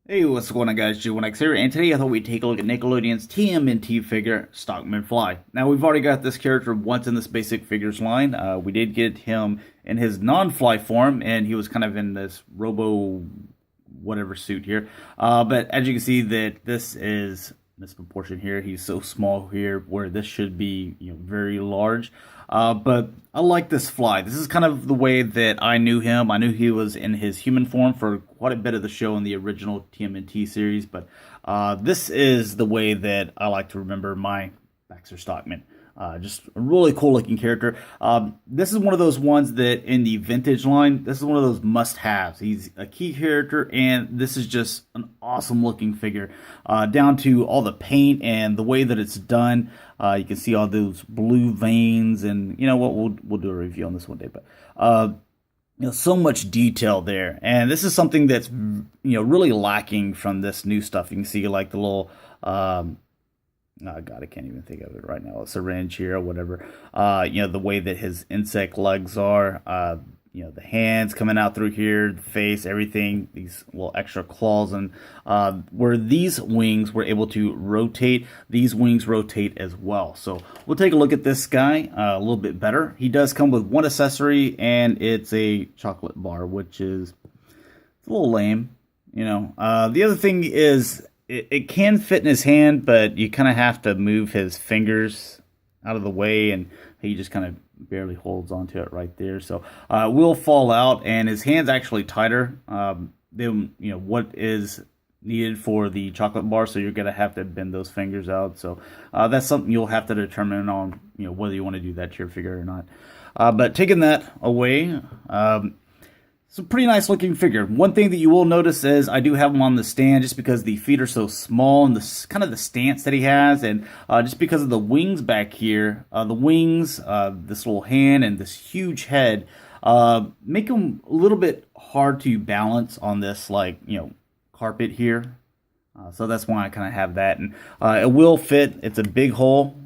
Hey, what's going on, guys? G1X here, and today I thought we'd take a look at Nickelodeon's TMNT figure, Stockman-Fly. Now, we've already got this character once in this basic figures line. We did get him in his non-fly form, and he was kind of in this robo whatever suit here. But as you can see, that this is misproportioned here. He's so small here, where this should be very large. But I like this fly. This is kind of the way that I knew him. I knew he was in his human form for quite a bit of the show in the original TMNT series, but this is the way that I like to remember my Baxter Stockman. Just a really cool looking character. This is one of those ones that in the vintage line, this is one of those must haves. He's a key character, and this is just an awesome looking figure. Down to all the paint and the way that it's done. You can see all those blue veins, and you know what? We'll do a review on this one day, but. So much detail there, and this is something that's really lacking from this new stuff. You can see like the little oh God, I can't even think of it right now. A syringe here or whatever. The way that his insect legs are. The hands coming out through here, the face, everything. These little extra claws, and where these wings were able to rotate, these wings rotate as well. So we'll take a look at this guy a little bit better. He does come with one accessory, and it's a chocolate bar, which is a little lame. The other thing is it can fit in his hand, but you kind of have to move his fingers out of the way, and he just kind of barely holds onto it right there. So it will fall out, and his hand's actually tighter than what is needed for the chocolate bar. So you're gonna have to bend those fingers out. So that's something you'll have to determine on whether you want to do that to your figure or not. But taking that away. It's a pretty nice looking figure. One thing that you will notice is I do have him on the stand just because the feet are so small and the kind of the stance that he has, and just because of the wings back here, this little hand and this huge head, make him a little bit hard to balance on this carpet here. So that's why I kind of have that, and it will fit. It's a big hole,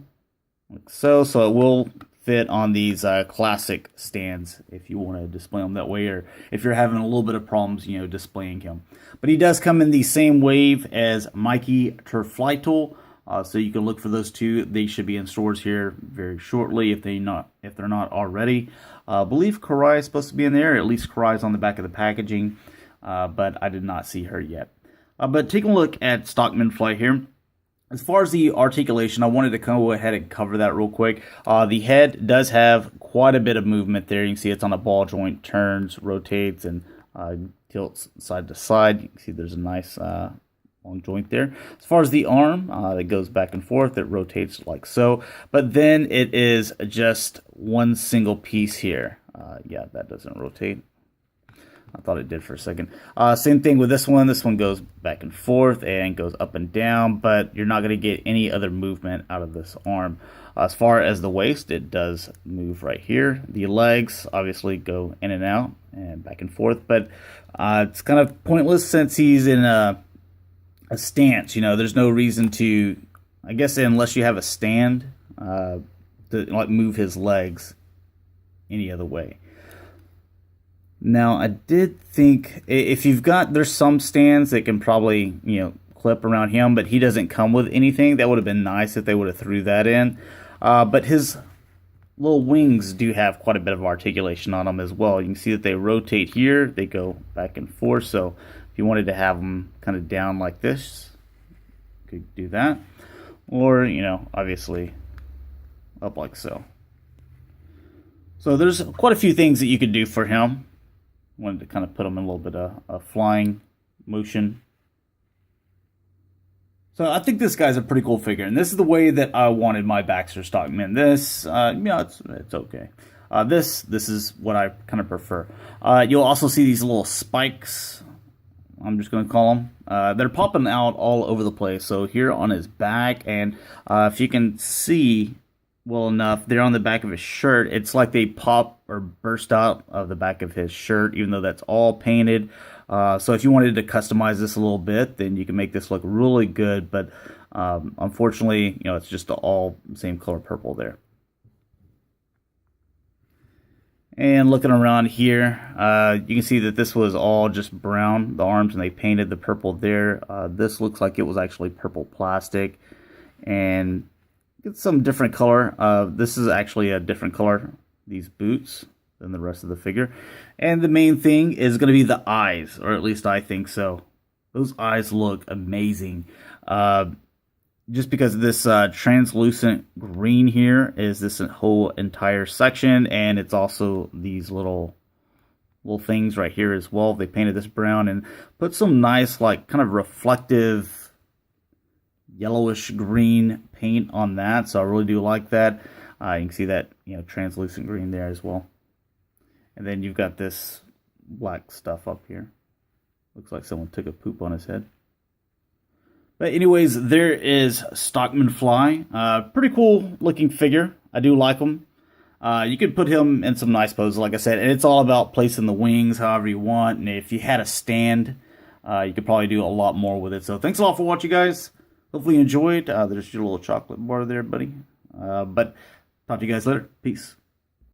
like so it will fit on these classic stands if you want to display them that way, or if you're having a little bit of problems displaying him. But he does come in the same wave as Mikey Turfly Tool, so you can look for those two. They should be in stores here very shortly if they're not already. I believe Karai is supposed to be in there, at least Karai is on the back of the packaging, but I did not see her yet. But taking a look at Stockman-Fly here. As far as the articulation, I wanted to go ahead and cover that real quick. The head does have quite a bit of movement there. You can see it's on a ball joint, turns, rotates, and tilts side to side. You can see there's a nice long joint there. As far as the arm, it goes back and forth. It rotates like so. But then it is just one single piece here. Yeah, that doesn't rotate. I thought it did for a second. Same thing with this one. This one goes back and forth and goes up and down, but you're not going to get any other movement out of this arm. As far as the waist, it does move right here. The legs obviously go in and out and back and forth, but it's kind of pointless since he's in a stance. There's no reason to, I guess, unless you have a stand, to move his legs any other way. Now, I did think if there's some stands that can probably, clip around him, but he doesn't come with anything. That would have been nice if they would have threw that in. But his little wings do have quite a bit of articulation on them as well. You can see that they rotate here. They go back and forth. So if you wanted to have them kind of down like this, you could do that. Or, obviously up like so. So there's quite a few things that you could do for him. Wanted to kind of put him in a little bit of flying motion. So I think this guy's a pretty cool figure, and this is the way that I wanted my Baxter Stockman. This, it's okay. This is what I kind of prefer. You'll also see these little spikes. I'm just going to call them. They're popping out all over the place. So here on his back, and if you can see well enough, they're on the back of his shirt. It's like they pop or burst out of the back of his shirt, even though that's all painted. So if you wanted to customize this a little bit, then you can make this look really good. But unfortunately, it's just all same color purple there. And looking around here, you can see that this was all just brown, the arms, and they painted the purple there. This looks like it was actually purple plastic. And get some different color. This is actually a different color, these boots, than the rest of the figure. And the main thing is going to be the eyes, or at least I think so. Those eyes look amazing. Just because this translucent green here is this whole entire section, and it's also these little things right here as well. They painted this brown and put some nice, like, kind of reflective yellowish green paint on that, so I really do like that. You can see that, you know, translucent green there as well. And then you've got this black stuff up here. Looks like someone took a poop on his head. But anyways, there is Stockman-Fly. Pretty cool looking figure. I do like him. You could put him in some nice poses, like I said, and it's all about placing the wings however you want. And if you had a stand, you could probably do a lot more with it. So thanks a lot for watching, guys. Hopefully you enjoyed. There's your little chocolate bar there, buddy. But talk to you guys later. Peace.